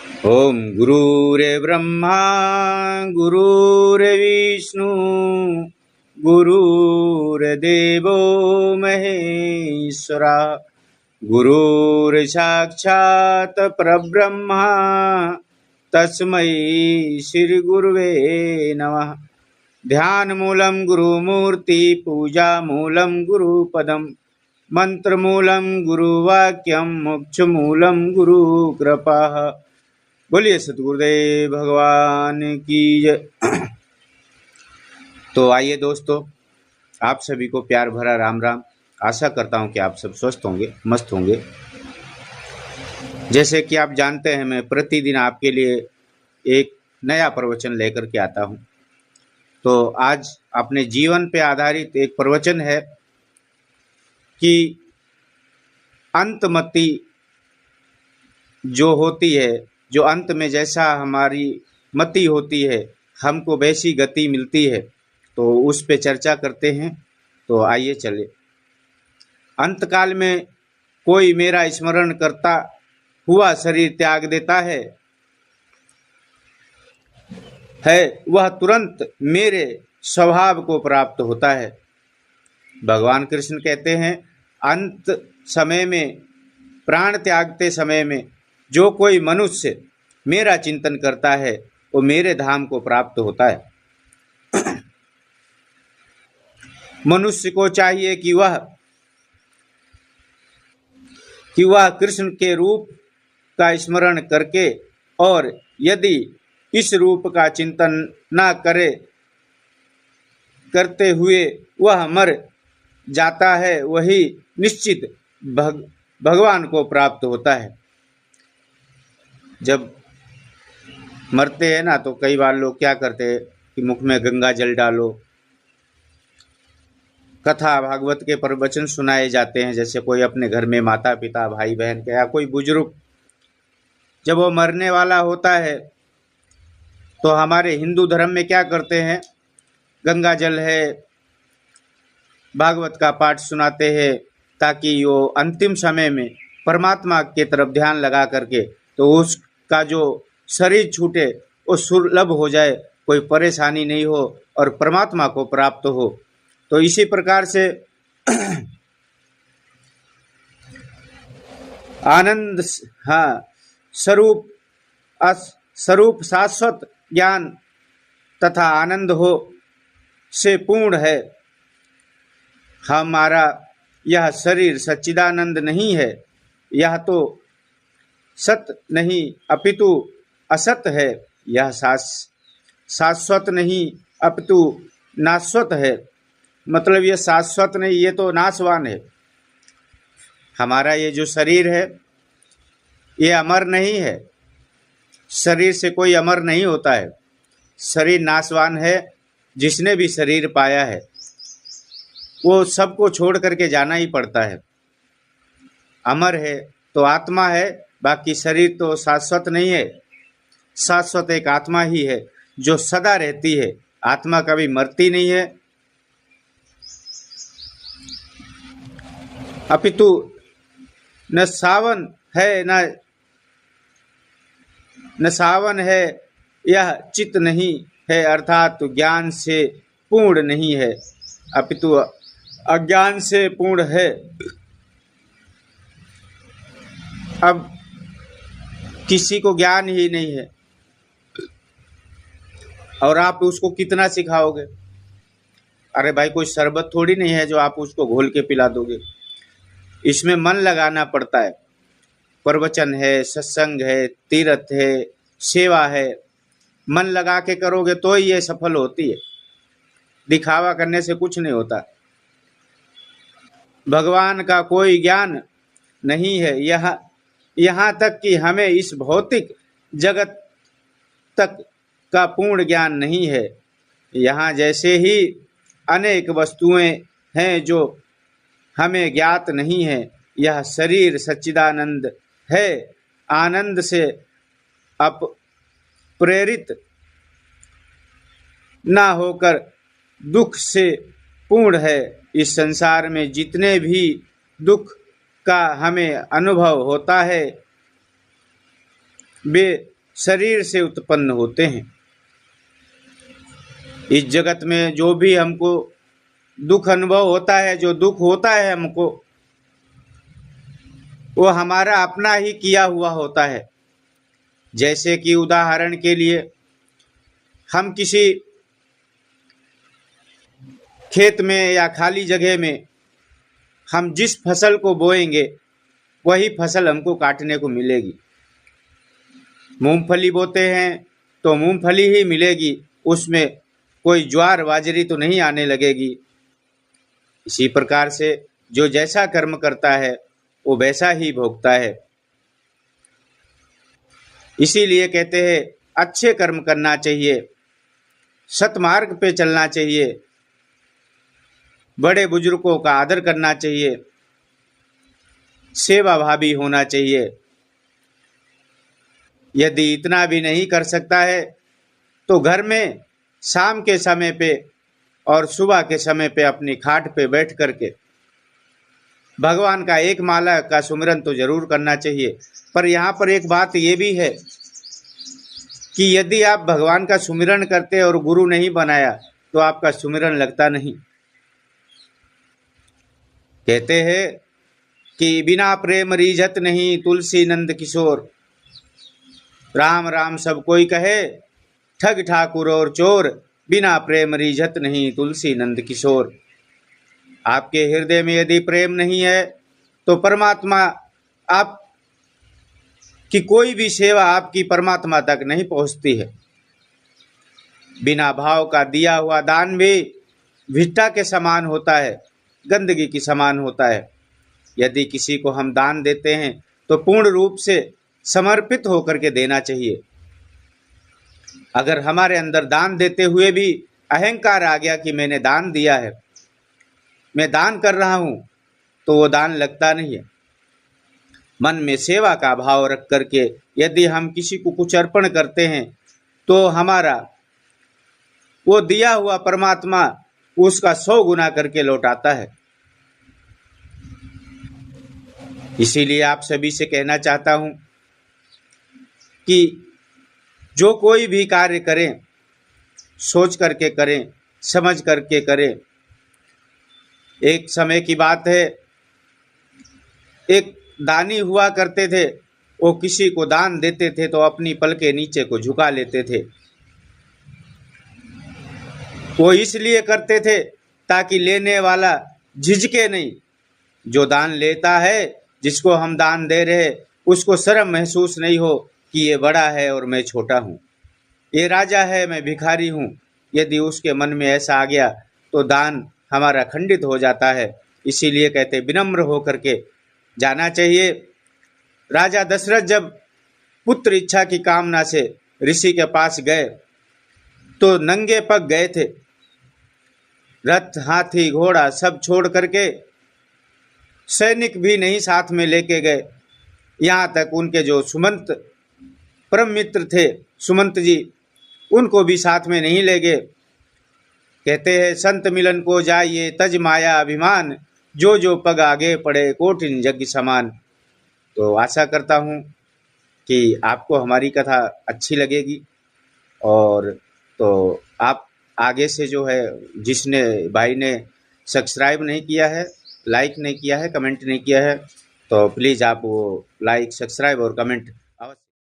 ओम गुरुर्ब्रह्मा गुरुर्विष्णु गुरुर्देवो महेश्वरा गुरुर्साक्षात् परब्रह्मा तस्मै श्री गुरुवे नमः। ध्यान मूलम गुरुमूर्ति पूजा मूलम गुरुपदम मंत्र मूलम गुरुवाक्यम मोक्ष मूलम गुरु कृपा। बोलिए सतगुरुदेव भगवान की जय। तो आइए दोस्तों, आप सभी को प्यार भरा राम राम। आशा करता हूं कि आप सब स्वस्थ होंगे, मस्त होंगे। जैसे कि आप जानते हैं, मैं प्रतिदिन आपके लिए एक नया प्रवचन लेकर के आता हूं। तो आज अपने जीवन पे आधारित एक प्रवचन है कि अंतमति जो होती है, जो अंत में जैसा हमारी मति होती है, हमको वैसी गति मिलती है, तो उस पे चर्चा करते हैं। तो आइए चले। अंतकाल में कोई मेरा स्मरण करता हुआ शरीर त्याग देता है, वह तुरंत मेरे स्वभाव को प्राप्त होता है। भगवान कृष्ण कहते हैं, अंत समय में, प्राण त्यागते समय में जो कोई मनुष्य मेरा चिंतन करता है वो मेरे धाम को प्राप्त होता है। मनुष्य को चाहिए कि वह कृष्ण के रूप का स्मरण करके, और यदि इस रूप का चिंतन न करते हुए वह मर जाता है, वही निश्चित भगवान को प्राप्त होता है। जब मरते हैं ना, तो कई बार लोग क्या करते हैं कि मुख में गंगा जल डालो, कथा भागवत के प्रवचन सुनाए जाते हैं। जैसे कोई अपने घर में माता पिता भाई बहन के या कोई बुजुर्ग जब वो मरने वाला होता है, तो हमारे हिंदू धर्म में क्या करते हैं, गंगा जल है, भागवत का पाठ सुनाते हैं, ताकि वो अंतिम समय में परमात्मा के तरफ ध्यान लगा करके तो उसका जो शरीर छूटे वो सुलभ हो जाए, कोई परेशानी नहीं हो और परमात्मा को प्राप्त हो। तो इसी प्रकार से आनंद, स्वरूप शाश्वत ज्ञान तथा आनंद हो से पूर्ण है। हमारा यह शरीर सच्चिदानंद नहीं है, यह तो सत नहीं अपितु असत है। यह शाश्वत नहीं अपितु नाशवत है। मतलब ये शाश्वत नहीं, ये तो नाशवान है। हमारा ये जो शरीर है ये अमर नहीं है। शरीर से कोई अमर नहीं होता है, शरीर नाशवान है। जिसने भी शरीर पाया है वो सबको छोड़ करके जाना ही पड़ता है। अमर है तो आत्मा है, बाकी शरीर तो शाश्वत नहीं है। शाश्वत एक आत्मा ही है जो सदा रहती है। आत्मा कभी मरती नहीं है। अपितु न सावन है न सावन है, यह चित नहीं है, अर्थात ज्ञान से पूर्ण नहीं है, अपितु अज्ञान से पूर्ण है। अब किसी को ज्ञान ही नहीं है और आप उसको कितना सिखाओगे? अरे भाई, कोई शरबत थोड़ी नहीं है जो आप उसको घोल के पिला दोगे। इसमें मन लगाना पड़ता है। प्रवचन है, सत्संग है, तीर्थ है, सेवा है, मन लगा के करोगे तो ही ये सफल होती है। दिखावा करने से कुछ नहीं होता। भगवान का कोई ज्ञान नहीं है। यहाँ तक कि हमें इस भौतिक जगत तक का पूर्ण ज्ञान नहीं है। यहाँ जैसे ही अनेक वस्तुएं हैं जो हमें ज्ञात नहीं है। यह शरीर सच्चिदानंद है, आनंद से प्रेरित ना होकर दुख से पूर्ण है। इस संसार में जितने भी दुख का हमें अनुभव होता है, वे शरीर से उत्पन्न होते हैं। इस जगत में जो भी हमको दुख अनुभव होता है, जो दुख होता है हमको, वो हमारा अपना ही किया हुआ होता है। जैसे कि उदाहरण के लिए हम किसी खेत में या खाली जगह में हम जिस फसल को बोएंगे वही फसल हमको काटने को मिलेगी। मूंगफली बोते हैं तो मूंगफली ही मिलेगी, उसमें कोई ज्वार बाजरी तो नहीं आने लगेगी। इसी प्रकार से जो जैसा कर्म करता है वो वैसा ही भोगता है। इसीलिए कहते हैं अच्छे कर्म करना चाहिए, सतमार्ग पे चलना चाहिए, बड़े बुजुर्गों का आदर करना चाहिए, सेवा भावी होना चाहिए। यदि इतना भी नहीं कर सकता है तो घर में शाम के समय पे और सुबह के समय पे अपनी खाट पे बैठ करके भगवान का एक माला का सुमिरन तो जरूर करना चाहिए। पर यहाँ पर एक बात ये भी है कि यदि आप भगवान का सुमिरन करते और गुरु नहीं बनाया तो आपका सुमिरन लगता नहीं। कहते हैं कि बिना प्रेम रीझत नहीं तुलसी नंद किशोर, राम राम सब कोई कहे ठग ठाकुर और चोर, बिना प्रेम रीझत नहीं तुलसी नंद किशोर। आपके हृदय में यदि प्रेम नहीं है तो परमात्मा आप कि कोई भी सेवा आपकी परमात्मा तक नहीं पहुंचती है। बिना भाव का दिया हुआ दान भी भिट्टा के समान होता है, गंदगी के समान होता है। यदि किसी को हम दान देते हैं तो पूर्ण रूप से समर्पित होकर के देना चाहिए। अगर हमारे अंदर दान देते हुए भी अहंकार आ गया कि मैंने दान दिया है, मैं दान कर रहा हूं, तो वो दान लगता नहीं है। मन में सेवा का भाव रख करके यदि हम किसी को कुछ अर्पण करते हैं तो हमारा वो दिया हुआ परमात्मा उसका 100 गुना करके लौटाता है। इसीलिए आप सभी से कहना चाहता हूं कि जो कोई भी कार्य करें सोच करके करें, समझ करके करें। एक समय की बात है, एक दानी हुआ करते थे, वो किसी को दान देते थे तो अपनी पलके नीचे को झुका लेते थे। वो इसलिए करते थे ताकि लेने वाला झिझके नहीं। जो दान लेता है, जिसको हम दान दे रहे, उसको शर्म महसूस नहीं हो कि ये बड़ा है और मैं छोटा हूँ, ये राजा है मैं भिखारी हूँ। यदि उसके मन में ऐसा आ गया तो दान हमारा खंडित हो जाता है। इसीलिए कहते विनम्र होकर के जाना चाहिए। राजा दशरथ जब पुत्र इच्छा की कामना से ऋषि के पास गए तो नंगे पग गए थे। रथ हाथी घोड़ा सब छोड़ करके, सैनिक भी नहीं साथ में लेके गए। यहाँ तक उनके जो सुमंत परम मित्र थे, सुमंत जी, उनको भी साथ में नहीं ले गए। कहते हैं संत मिलन को जाइए तज माया अभिमान, जो जो पग आगे पड़े कोटिन यज्ञ समान। तो आशा करता हूँ कि आपको हमारी कथा अच्छी लगेगी। और तो आप आगे से जो है, जिसने भाई ने सब्सक्राइब नहीं किया है, लाइक नहीं किया है, कमेंट नहीं किया है, तो प्लीज़ आप वो लाइक, सब्सक्राइब और कमेंट